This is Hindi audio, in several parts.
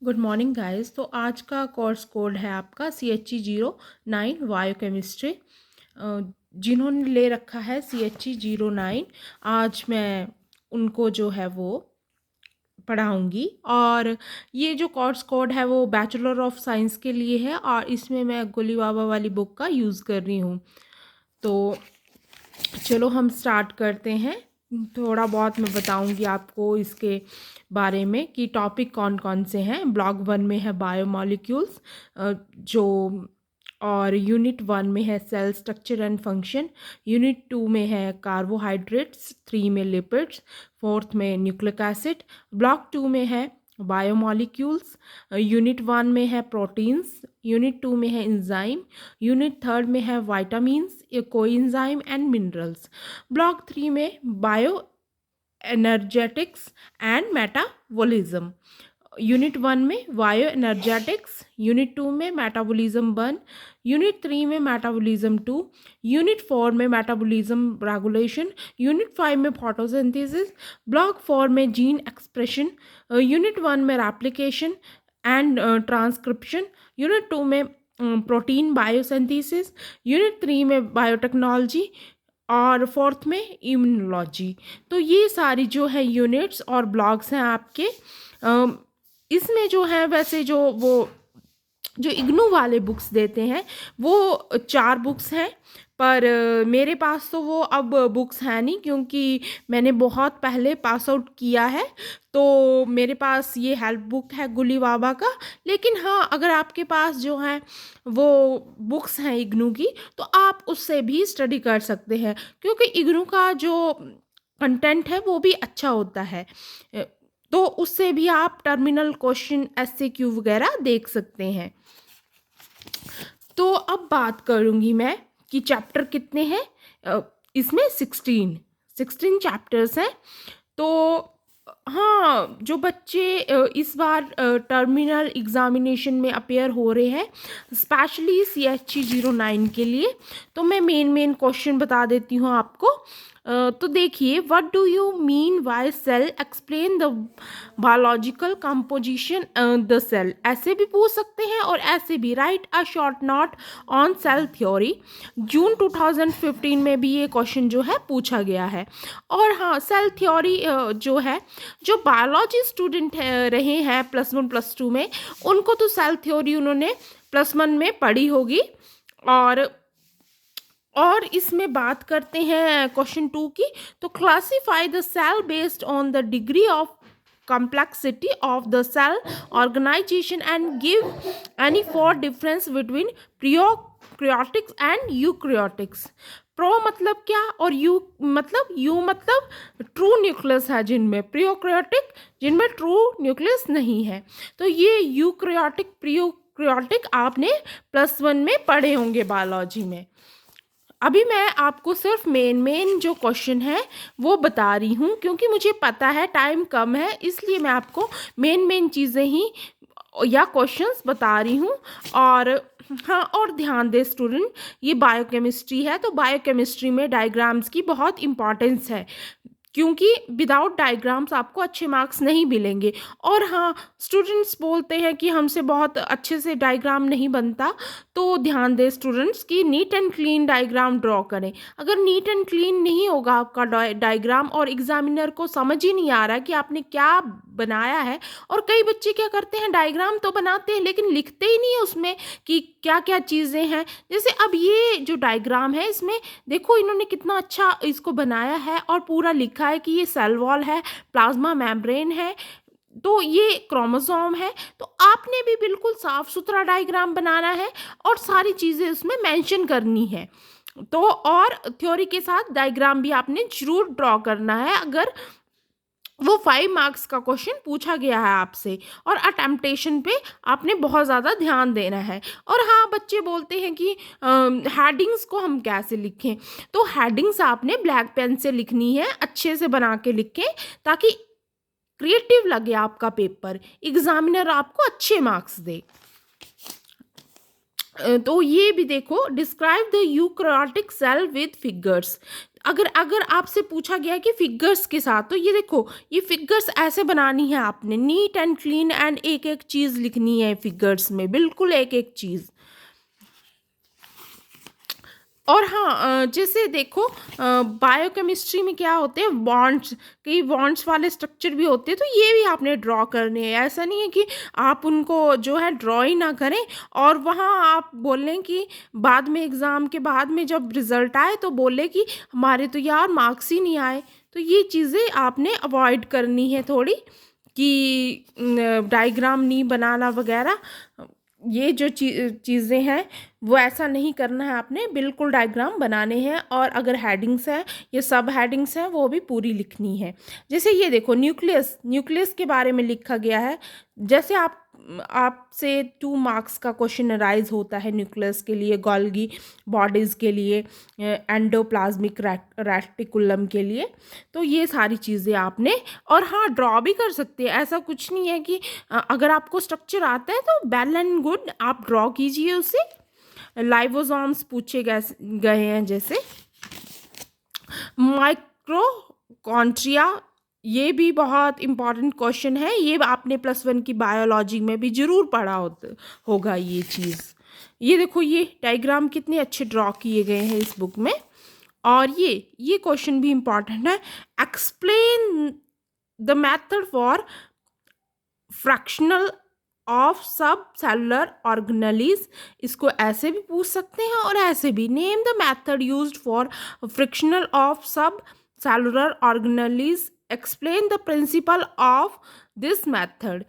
Good morning guys. तो आज का कोर्स कोड है आपका CHE09 बायोकेमिस्ट्री। जिन्होंने ले रखा है CHE09, आज मैं उनको जो है वो पढ़ाऊँगी। और ये जो कोर्स कोड है वो बैचलर ऑफ साइंस के लिए है और इसमें मैं गोली बाबा वाली बुक का यूज़ कर रही हूँ। तो चलो हम स्टार्ट करते हैं। थोड़ा बहुत मैं बताऊंगी आपको इसके बारे में कि टॉपिक कौन कौन से हैं। ब्लॉक 1 में है बायोमॉलिक्यूल्स, जो और यूनिट 1 में है cell structure and function, unit 2 में है कार्बोहाइड्रेट्स, 3 में लिपिड्स, 4th में न्यूक्लिक एसिड। ब्लॉक 2 में है बायोमॉलिक्यूल्स, यूनिट 1 में है प्रोटीन्स, यूनिट 2 में है इंजाइम, यूनिट 3 में है vitamins, coenzyme and minerals. Block 3 में bio energetics and metabolism. Unit 1 में बायो एनर्जेटिक्स, यूनिट 2 में मेटाबॉलिज्म 1, यूनिट 3 में मेटाबॉलिज्म 2, यूनिट 4 में मेटाबॉलिज्म रेगुलेशन, यूनिट 5 में फोटोसिंथेसिस, ब्लॉक 4 में जीन एक्सप्रेशन, यूनिट 1 में रेप्लिकेशन एंड ट्रांसक्रिप्शन, यूनिट 2 में प्रोटीन बायोसिंथेसिस, यूनिट 3 में बायोटेक्नोलॉजी और 4th में इम्यूनोलॉजी। तो ये सारी जो है यूनिट्स और ब्लॉक्स हैं आपके। इसमें जो है वैसे जो इग्नू वाले बुक्स देते हैं वो 4 बुक्स हैं, पर मेरे पास तो वो अब बुक्स हैं नहीं, क्योंकि मैंने बहुत पहले पास आउट किया है। तो मेरे पास ये हेल्प बुक है गुली बाबा का। लेकिन हाँ, अगर आपके पास जो है वो बुक्स हैं इग्नू की, तो आप उससे भी स्टडी कर सकते हैं, क्योंकि इग्नू का जो कंटेंट है वो भी अच्छा होता है। तो उससे भी आप टर्मिनल क्वेश्चन, SCQ वगैरह देख सकते हैं। तो अब बात करूँगी मैं कि चैप्टर कितने हैं। इसमें 16 चैप्टर्स हैं। तो हाँ, जो बच्चे इस बार टर्मिनल एग्जामिनेशन में अपेयर हो रहे हैं, स्पेशली CHE09 के लिए, तो मैं मेन क्वेश्चन बता देती हूँ आपको। तो देखिए, what do you mean by cell, explain the biological composition the cell. ऐसे भी पूछ सकते हैं और ऐसे भी। Write a short note on cell theory. जून 2015 में भी ये क्वेश्चन जो है पूछा गया है। और हाँ, सेल थ्योरी जो है, जो बायोलॉजी स्टूडेंट रहे हैं +1 +2 में, उनको तो सेल थ्योरी उन्होंने +1 में पढ़ी होगी। और इसमें बात करते हैं क्वेश्चन 2 की। तो classify the cell based on the degree of complexity of the cell organization and give any four difference between prokaryotics and eukaryotics। Pro मतलब क्या और यू मतलब ट्रू न्यूक्लियस है जिनमें, प्रोकैरियोटिक जिनमें ट्रू न्यूक्लियस नहीं है। तो ये यूकैरियोटिक, प्रोकैरियोटिक आपने +1 में पढ़े होंगे बायोलॉजी में। अभी मैं आपको सिर्फ मेन जो क्वेश्चन है वो बता रही हूँ, क्योंकि मुझे पता है टाइम कम है, इसलिए मैं आपको मेन चीज़ें ही या क्वेश्चंस बता रही हूँ। और हाँ, और ध्यान दे स्टूडेंट, ये बायोकेमिस्ट्री है, तो बायोकेमिस्ट्री में डायग्राम्स की बहुत इंपॉर्टेंस है, क्योंकि विदाउट डायग्राम्स आपको अच्छे मार्क्स नहीं मिलेंगे। और हाँ, स्टूडेंट्स बोलते हैं कि हमसे बहुत अच्छे से डायग्राम नहीं बनता, तो ध्यान दें स्टूडेंट्स कि neat and clean diagram draw करें। अगर नीट एंड क्लीन नहीं होगा आपका डायग्राम और एग्जामिनर को समझ ही नहीं आ रहा कि आपने क्या बनाया है, और कई बच्चे क्या करते हैं, डायग्राम तो बनाते हैं लेकिन लिखते ही नहीं है उसमें कि क्या क्या चीज़ें हैं। जैसे अब ये जो डायग्राम है, इसमें देखो इन्होंने कितना अच्छा इसको बनाया है और पूरा लिखा है कि ये सेल वॉल है, प्लाज्मा मेम्ब्रेन है, तो ये क्रोमोसोम है। तो आपने भी बिल्कुल साफ सुथरा डायग्राम बनाना है और सारी चीज़ें उसमें मेंशन करनी है। तो और थ्योरी के साथ डायग्राम भी आपने जरूर ड्रॉ करना है, अगर वो 5 मार्क्स का क्वेश्चन पूछा गया है आपसे। और अटेम्पटेशन पे आपने बहुत ज़्यादा ध्यान देना है। और हाँ, बच्चे बोलते हैं कि हेडिंग्स को हम कैसे लिखें, तो हेडिंग्स आपने ब्लैक पेन से लिखनी है, अच्छे से बना के लिखें, ताकि क्रिएटिव लगे आपका पेपर, एग्जामिनर आपको अच्छे मार्क्स दे। तो ये भी देखो, describe the eukaryotic cell with figures. अगर अगर आपसे पूछा गया कि फिगर्स के साथ, तो ये देखो, ये फिगर्स ऐसे बनानी है आपने, नीट एंड क्लीन, एंड एक एक चीज़ लिखनी है फिगर्स में, बिल्कुल एक एक चीज़। और हाँ, जैसे देखो, बायोकेमिस्ट्री में क्या होते हैं, बॉन्ड्स, कई बॉन्ड्स वाले स्ट्रक्चर भी होते हैं, तो ये भी आपने ड्रॉ करने हैं। ऐसा नहीं है कि आप उनको जो है ड्रॉ ही ना करें और वहाँ आप बोलें कि बाद में, एग्ज़ाम के बाद में जब रिज़ल्ट आए तो बोले कि हमारे तो यार मार्क्स ही नहीं आए। तो ये चीज़ें आपने अवॉइड करनी है थोड़ी, कि डायग्राम नहीं बनाना वगैरह, ये जो चीज़ें हैं वो ऐसा नहीं करना है आपने, बिल्कुल डायग्राम बनाने हैं। और अगर हेडिंग्स हैं, ये सब हेडिंग्स हैं, वो भी पूरी लिखनी है। जैसे ये देखो, न्यूक्लियस, न्यूक्लियस के बारे में लिखा गया है। जैसे आपसे 2 मार्क्स का क्वेश्चन अराइज होता है न्यूक्लियस के लिए, गोल्गी बॉडीज़ के लिए, एंडोप्लाज्मिक रेटिकुलम के लिए, तो ये सारी चीज़ें आपने, और हाँ ड्रॉ भी कर सकते हैं। ऐसा कुछ नहीं है कि अगर आपको स्ट्रक्चर आता है तो वेल एंड गुड, आप ड्रॉ कीजिए उसे। लाइवोसोम्स पूछे गए हैं, जैसे माइक्रोकॉन्ट्रिया, ये भी बहुत इम्पॉर्टेंट क्वेश्चन है, ये आपने +1 की बायोलॉजी में भी ज़रूर पढ़ा होगा ये चीज़। ये देखो, ये डायग्राम कितने अच्छे ड्रॉ किए गए हैं इस बुक में। और ये क्वेश्चन भी इम्पॉर्टेंट है, explain the method for fractional of subcellular organelles. इसको ऐसे भी पूछ सकते हैं और ऐसे भी, name the method used for fractional of subcellular organelles, explain the principle of this method,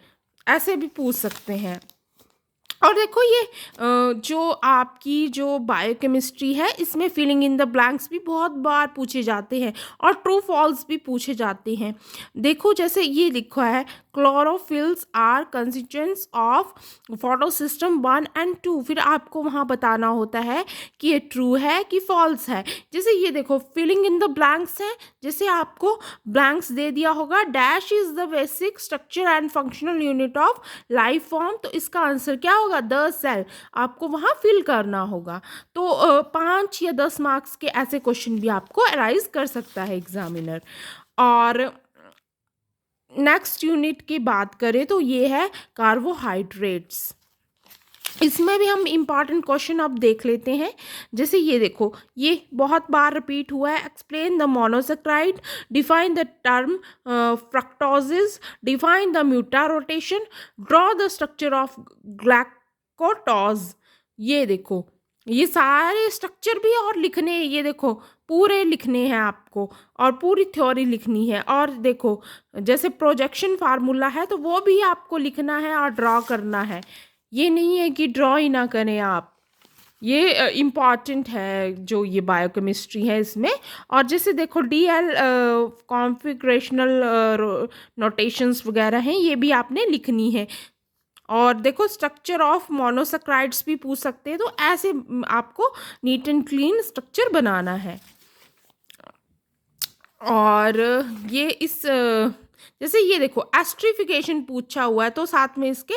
ऐसे भी पूछ सकते हैं। और देखो, ये जो आपकी जो बायोकेमिस्ट्री है, इसमें फिलिंग इन द ब्लैंक्स भी बहुत बार पूछे जाते हैं और ट्रू फॉल्स भी पूछे जाते हैं। देखो, जैसे ये लिखा है, chlorophylls are constituents of photosystem 1 and 2, फिर आपको वहाँ बताना होता है कि ये ट्रू है कि फॉल्स है। जैसे ये देखो, फिलिंग इन द ब्लैंक्स है, जैसे आपको ब्लैंक्स दे दिया होगा, dash is the basic structure and functional unit of life form, तो इसका आंसर क्या होगा, द सेल, आपको वहाँ फिल करना होगा। तो 5 या 10 मार्क्स के ऐसे क्वेश्चन भी आपको अराइज कर सकता है एग्जामिनर। और नेक्स्ट यूनिट की बात करें तो ये है कार्बोहाइड्रेट्स। इसमें भी हम इम्पॉर्टेंट क्वेश्चन अब देख लेते हैं। जैसे ये देखो, ये बहुत बार रिपीट हुआ है, explain the monosaccharide, define the term fructoses, define the mutarotation, draw the structure of galactose. ये देखो, ये सारे स्ट्रक्चर भी और लिखने हैं, ये देखो पूरे लिखने हैं आपको, और पूरी थ्योरी लिखनी है। और देखो, जैसे प्रोजेक्शन फार्मूला है तो वो भी आपको लिखना है और ड्रॉ करना है। ये नहीं है कि ड्रॉ ही ना करें आप, ये इम्पॉर्टेंट है जो ये बायोकेमिस्ट्री है इसमें। और जैसे देखो, DL कॉन्फ़िगरेशनल नोटेशंस वगैरह हैं, ये भी आपने लिखनी है। और देखो, स्ट्रक्चर ऑफ मोनोसेक्राइड्स भी पूछ सकते हैं, तो ऐसे आपको नीट एंड क्लीन स्ट्रक्चर बनाना है। और ये इस जैसे ये देखो, एस्ट्रिफिकेशन पूछा हुआ है, तो साथ में इसके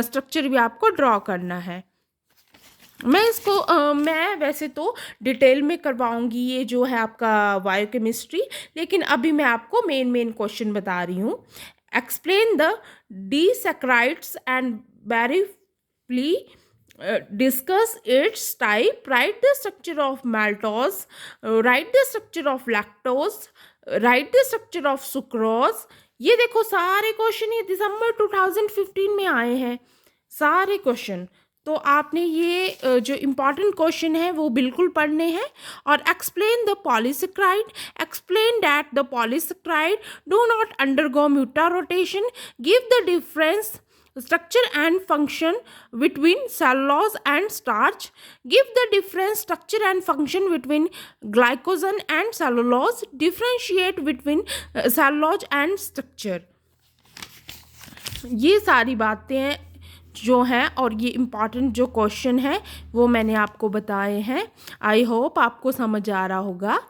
स्ट्रक्चर भी आपको ड्रॉ करना है। मैं इसको मैं वैसे तो डिटेल में करवाऊंगी ये जो है आपका बायोकेमिस्ट्री, लेकिन अभी मैं आपको मेन क्वेश्चन बता रही हूँ। Explain the disaccharides and briefly discuss its type, write the structure of maltose, write the structure of lactose, write the structure of sucrose। ये देखो, सारे क्वेश्चन ये दिसंबर 2015 में आए हैं, सारे क्वेश्चन। तो आपने ये जो इम्पॉर्टेंट क्वेश्चन है वो बिल्कुल पढ़ने हैं। और explain the polysaccharide, explain that the polysaccharide do not undergo mutarotation, give the difference structure and function between cellulose and starch, give the different structure and function between glycogen and cellulose, differentiate between cellulose and structure। ये सारी बातें जो हैं और ये इम्पॉर्टेंट जो क्वेश्चन है वो मैंने आपको बताए हैं। आई होप आपको समझ आ रहा होगा।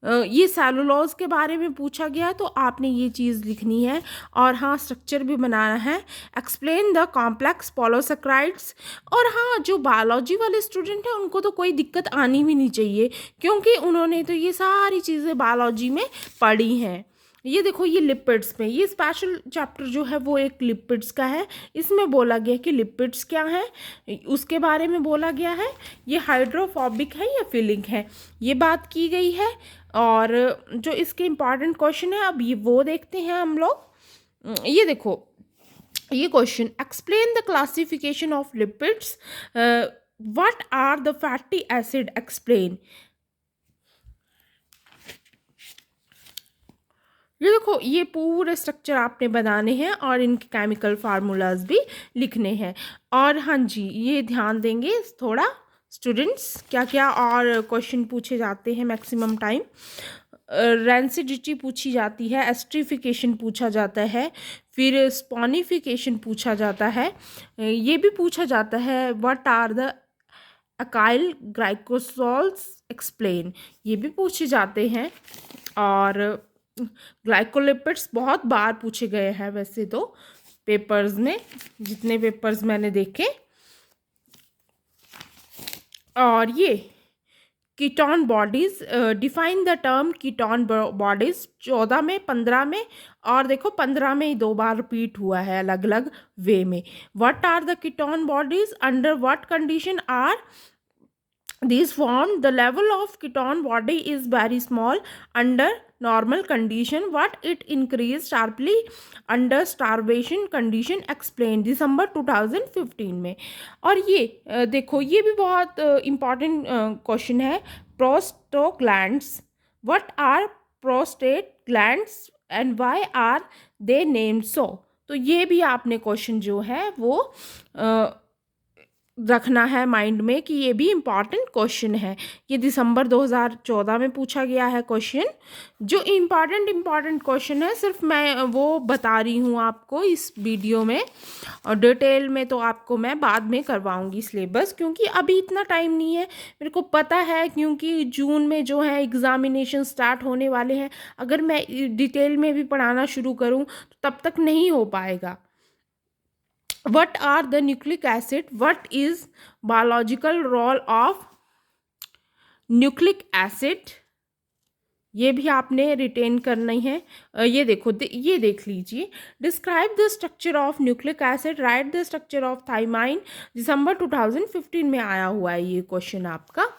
ये सेलुलोज के बारे में पूछा गया तो आपने ये चीज़ लिखनी है। और हाँ, स्ट्रक्चर भी बनाना है। Explain the complex polysaccharides. और हाँ, जो बायोलॉजी वाले स्टूडेंट हैं उनको तो कोई दिक्कत आनी भी नहीं चाहिए, क्योंकि उन्होंने तो ये सारी चीज़ें बायोलॉजी में पढ़ी हैं। ये देखो, ये लिपिड्स में, ये स्पेशल चैप्टर जो है वो एक लिपिड्स का है। इसमें बोला गया कि लिपिड्स क्या है, उसके बारे में बोला गया है। ये हाइड्रोफोबिक है या फिलिंग है, ये बात की गई है। और जो इसके इम्पॉर्टेंट क्वेश्चन है, अब ये वो देखते हैं हम लोग। ये देखो, ये question, explain the classification of lipids, what are the fatty acid, explain. ये देखो, ये पूरे स्ट्रक्चर आपने बनाने हैं और इनके केमिकल फार्मूलाज भी लिखने हैं। और हाँ जी, ये ध्यान देंगे थोड़ा स्टूडेंट्स, क्या क्या और क्वेश्चन पूछे जाते हैं मैक्सिमम टाइम। रेंसिडिटी पूछी जाती है, एस्ट्रिफिकेशन पूछा जाता है, फिर स्पॉनिफिकेशन पूछा जाता है, ये भी पूछा जाता है व्हाट आर द अकाइल ग्लाइकोसॉल्स, एक्सप्लेन, ये भी पूछे जाते हैं। और ग्लाइकोलिपिड्स बहुत बार पूछे गए हैं वैसे तो पेपर्स में, जितने पेपर्स मैंने देखे। और ये ketone bodies, define the term ketone bodies, 14 में, 15 में, और देखो 15 में ही 2 बार रिपीट हुआ है अलग अलग वे में। What are the ketone bodies, under what condition are these formed, the level of ketone body is very small under normal condition, what it increased sharply under starvation condition, explained, दिसंबर 2015 में। और ये देखो, ये भी बहुत इम्पॉर्टेंट क्वेश्चन है। Prostaglandins, what are prostaglandins and why are they named so. तो ये भी आपने क्वेश्चन जो है वो रखना है माइंड में कि ये भी इम्पॉर्टेंट क्वेश्चन है। ये दिसंबर 2014 में पूछा गया है क्वेश्चन। जो इम्पॉर्टेंट क्वेश्चन है सिर्फ मैं वो बता रही हूँ आपको इस वीडियो में, और डिटेल में तो आपको मैं बाद में करवाऊँगी सिलेबस, क्योंकि अभी इतना टाइम नहीं है। मेरे को पता है, क्योंकि जून में जो है एग्ज़ामिनेशन स्टार्ट होने वाले हैं। अगर मैं डिटेल में भी पढ़ाना शुरू करूँ तो तब तक नहीं हो पाएगा। What are the nucleic acid? What is biological role of nucleic acid? ये भी आपने रिटेन करना ही है। ये देखो, ये देख लीजिए, describe the structure of nucleic acid, write the structure of thymine, दिसंबर 2015 में आया हुआ है ये क्वेश्चन आपका।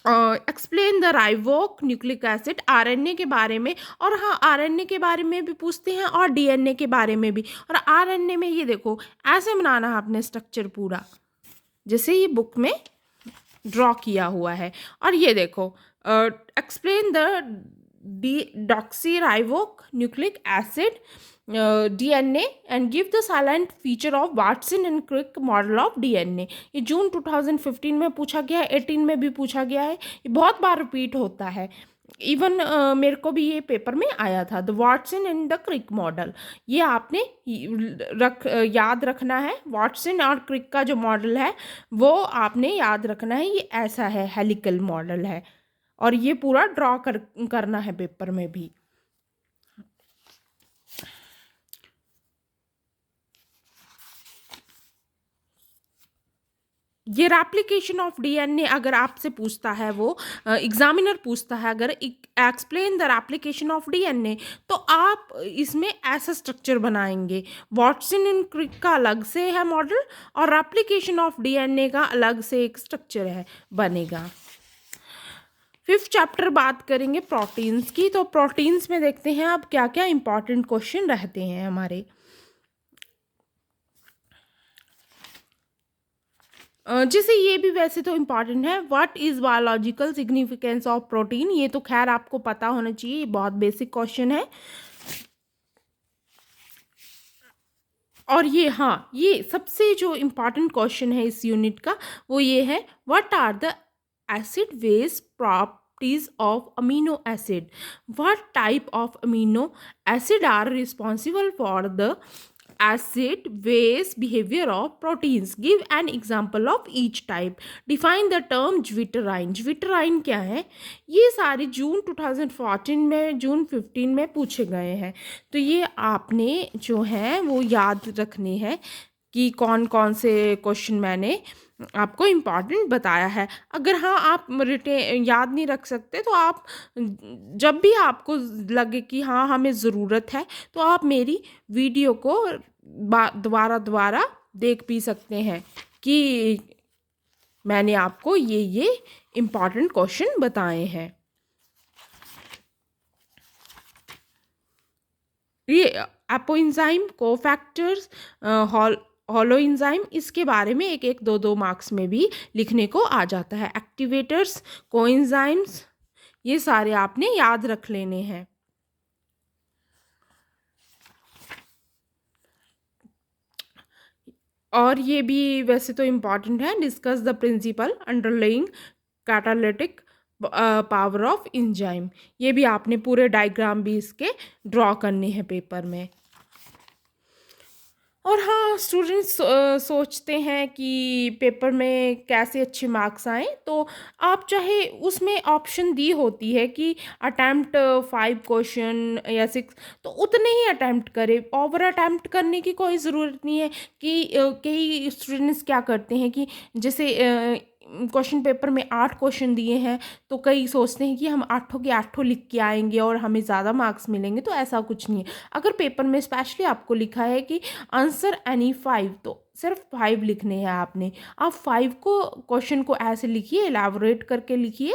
Explain the राइबोक nucleic acid, RNA के बारे में। और हाँ, आरएनए के बारे में भी पूछते हैं और डीएनए के बारे में भी। और आरएनए में ये देखो, ऐसे बनाना है आपने स्ट्रक्चर पूरा, जैसे ये बुक में ड्रॉ किया हुआ है। और ये देखो, explain the Doxy राइबोक nucleic acid DNA and give the silent feature of Watson and Crick model of DNA। ये जून 2015 में पूछा गया है, 18 में भी पूछा गया है, ये बहुत बार रिपीट होता है। इवन मेरे को भी ये पेपर में आया था, the Watson and the Crick model. ये आपने याद रखना है। वाटसन और क्रिक का जो मॉडल है वो आपने याद रखना है। ये ऐसा है, हेलिकल मॉडल है, और ये पूरा ड्रॉ करना है पेपर में भी। ये रेप्लिकेशन ऑफ डीएनए अगर आपसे पूछता है, वो एग्जामिनर पूछता है, अगर explain the replication of DNA, तो आप इसमें ऐसा स्ट्रक्चर बनाएंगे। वाटसन एंड क्रिक का अलग से है मॉडल, और रेप्लिकेशन ऑफ डीएनए का अलग से एक स्ट्रक्चर है बनेगा। 5th चैप्टर बात करेंगे प्रोटीन्स की। तो प्रोटीन्स में देखते हैं अब क्या क्या इंपॉर्टेंट क्वेश्चन रहते हैं हमारे। जैसे ये भी वैसे तो इम्पॉर्टेंट है, what is biological significance of protein. ये तो खैर आपको पता होना चाहिए, ये बहुत बेसिक क्वेश्चन है। और ये, हाँ, ये सबसे जो इम्पॉर्टेंट क्वेश्चन है इस यूनिट का वो ये है, what are the acid base properties of amino acid. What type of amino acid are responsible for the acid, base, behavior of proteins. Give an example of each type. Define the term zwitterine. zwitterine क्या है? ये सारे जून 2014 में, जून 15 में पूछे गए हैं, तो ये आपने जो है वो याद रखने हैं कि कौन कौन से क्वेश्चन मैंने आपको इम्पॉर्टेंट बताया है। अगर हाँ आप याद नहीं रख सकते तो आप जब भी आपको लगे कि हाँ हमें ज़रूरत है तो आप मेरी वीडियो को दोबारा देख भी सकते हैं कि मैंने आपको ये इम्पॉर्टेंट क्वेश्चन बताए हैं। ये एपोएंजाइम, कोफैक्टर्स, हॉलो एंजाइम, इसके बारे में एक एक दो मार्क्स में भी लिखने को आ जाता है। एक्टिवेटर्स, कोएंजाइम्स, ये सारे आपने याद रख लेने हैं। और ये भी वैसे तो इम्पॉर्टेंट है। Discuss the principle underlying catalytic power of enzyme, ये भी आपने पूरे डायग्राम भी इसके ड्रॉ करने हैं पेपर में। और हाँ, स्टूडेंट्स सोचते हैं कि पेपर में कैसे अच्छे मार्क्स आएँ, तो आप चाहे उसमें ऑप्शन दी होती है कि अटैम्प्ट 5 क्वेश्चन या 6, तो उतने ही अटैम्प्ट करें। ओवर अटैम्प्ट करने की कोई ज़रूरत नहीं है कि कई स्टूडेंट्स क्या करते हैं कि जैसे क्वेश्चन पेपर में 8 क्वेश्चन दिए हैं तो कई सोचते हैं कि हम 8 के 8 लिख के आएंगे और हमें ज़्यादा मार्क्स मिलेंगे, तो ऐसा कुछ नहीं है। अगर पेपर में स्पेशली आपको लिखा है कि आंसर एनी 5, तो सिर्फ 5 लिखने हैं आपने। आप 5 को क्वेश्चन को ऐसे लिखिए, एलैबोरेट करके लिखिए,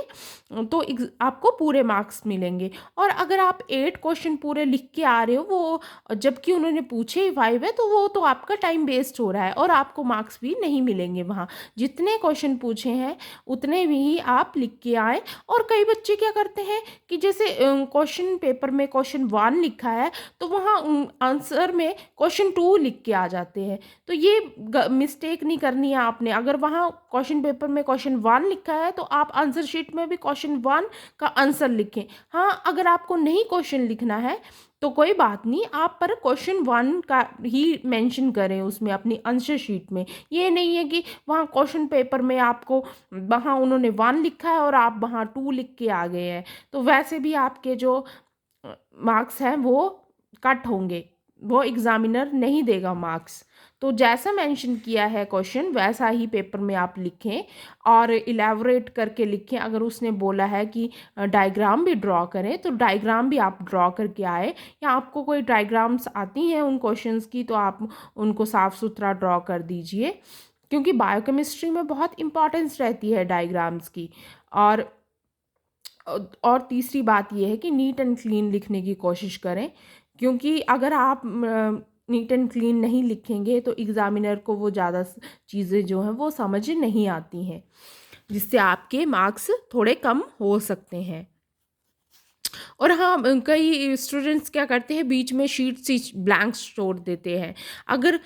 तो आपको पूरे मार्क्स मिलेंगे। और अगर आप 8 क्वेश्चन पूरे लिख के आ रहे हो, वो जबकि उन्होंने पूछे ही 5 है, तो वो तो आपका टाइम वेस्ट हो रहा है और आपको मार्क्स भी नहीं मिलेंगे वहाँ। जितने क्वेश्चन पूछे हैं उतने ही आप लिख के आए। और कई बच्चे क्या करते हैं कि जैसे क्वेश्चन पेपर में क्वेश्चन 1 लिखा है तो वहाँ आंसर में क्वेश्चन 2 लिख के आ जाते हैं, तो ये मिस्टेक नहीं करनी है आपने। अगर वहाँ क्वेश्चन पेपर में क्वेश्चन 1 लिखा है तो आप आंसर शीट में भी क्वेश्चन 1 का आंसर लिखें। हाँ, अगर आपको नहीं क्वेश्चन लिखना है तो कोई बात नहीं, आप पर क्वेश्चन 1 का ही मेंशन करें उसमें अपनी आंसर शीट में। ये नहीं है कि वहाँ क्वेश्चन पेपर में आपको वहाँ उन्होंने 1 लिखा है और आप वहाँ 2 लिख के आ गए हैं, तो वैसे भी आपके जो मार्क्स हैं वो कट होंगे, वो एग्ज़ामिनर नहीं देगा मार्क्स। तो जैसा मेंशन किया है क्वेश्चन वैसा ही पेपर में आप लिखें और इलेबोरेट करके लिखें। अगर उसने बोला है कि डायग्राम भी ड्रॉ करें तो डायग्राम भी आप ड्रॉ करके आए, या आपको कोई डायग्राम्स आती हैं उन क्वेश्चंस की तो आप उनको साफ़ सुथरा ड्रॉ कर दीजिए, क्योंकि बायोकेमिस्ट्री में बहुत इंपॉर्टेंस रहती है डायग्राम्स की। और तीसरी बात यह है कि नीट एंड क्लीन लिखने की कोशिश करें, क्योंकि अगर आप नीट एंड क्लीन नहीं लिखेंगे तो एग्ज़ामिनर को वो ज़्यादा चीज़ें जो हैं वो समझ नहीं आती हैं, जिससे आपके मार्क्स थोड़े कम हो सकते हैं। और हाँ, कई स्टूडेंट्स क्या करते हैं, बीच में शीट्स ब्लैंक्स छोड़ देते हैं। अगर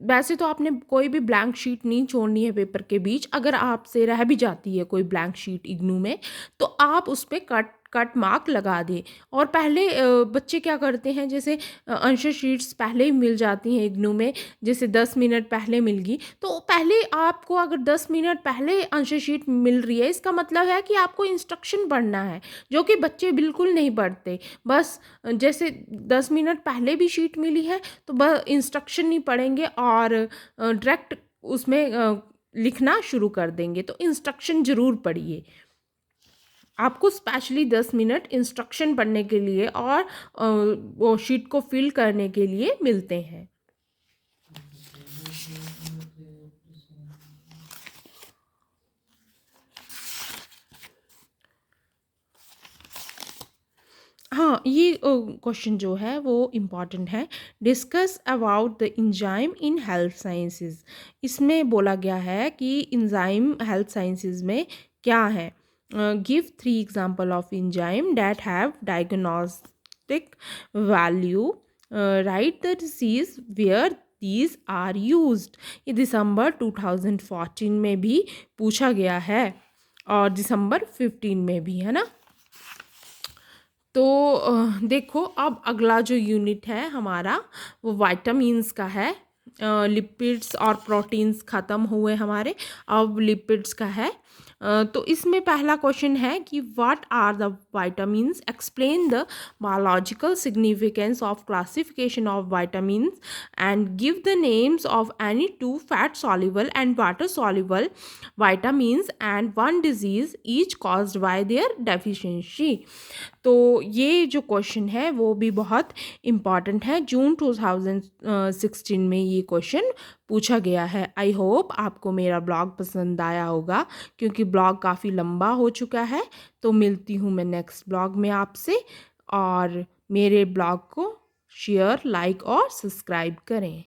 वैसे तो आपने कोई भी ब्लैंक शीट नहीं छोड़नी है पेपर के बीच। अगर आपसे रह भी जाती है कोई ब्लैंक शीट इग्नू में, तो आप उस पर कट मार्क लगा दें। और पहले बच्चे क्या करते हैं, जैसे आंसर शीट्स पहले ही मिल जाती हैं इग्नू में, जैसे 10 मिनट पहले मिल गई, तो पहले आपको अगर 10 मिनट पहले आंसर शीट मिल रही है, इसका मतलब है कि आपको इंस्ट्रक्शन पढ़ना है, जो कि बच्चे बिल्कुल नहीं पढ़ते। बस जैसे 10 मिनट पहले भी शीट मिली है तो बस इंस्ट्रक्शन नहीं पढ़ेंगे और डायरेक्ट उसमें लिखना शुरू कर देंगे। तो इंस्ट्रक्शन ज़रूर पढ़िए। आपको स्पेशली 10 मिनट इंस्ट्रक्शन पढ़ने के लिए और वो शीट को फिल करने के लिए मिलते हैं। हाँ, ये क्वेश्चन जो है वो इम्पॉर्टेंट है। Discuss about the enzyme in health sciences. इसमें बोला गया है कि एंजाइम हेल्थ साइंसेज में क्या है। Give 3 example of enzyme that have diagnostic value. Write the disease where these are used. ये दिसंबर 2014 में भी पूछा गया है और दिसंबर 15 में भी, है ना। तो देखो अब अगला जो यूनिट है हमारा वो विटामिन्स का है। लिपिड्स और प्रोटीन्स ख़त्म हुए हमारे, अब लिपिड्स का है। तो इसमें पहला क्वेश्चन है कि what are the vitamins, explain the biological significance of classification of vitamins and give the names of any two fat soluble and water soluble vitamins and one disease each caused by their deficiency. तो ये जो क्वेश्चन है वो भी बहुत इम्पॉर्टेंट है, जून 2016 में ये क्वेश्चन पूछा गया है। आई होप आपको मेरा ब्लॉग पसंद आया होगा, क्योंकि ब्लॉग काफ़ी लंबा हो चुका है। तो मिलती हूँ मैं नेक्स्ट ब्लॉग में आपसे, और मेरे ब्लॉग को शेयर, लाइक और सब्सक्राइब करें।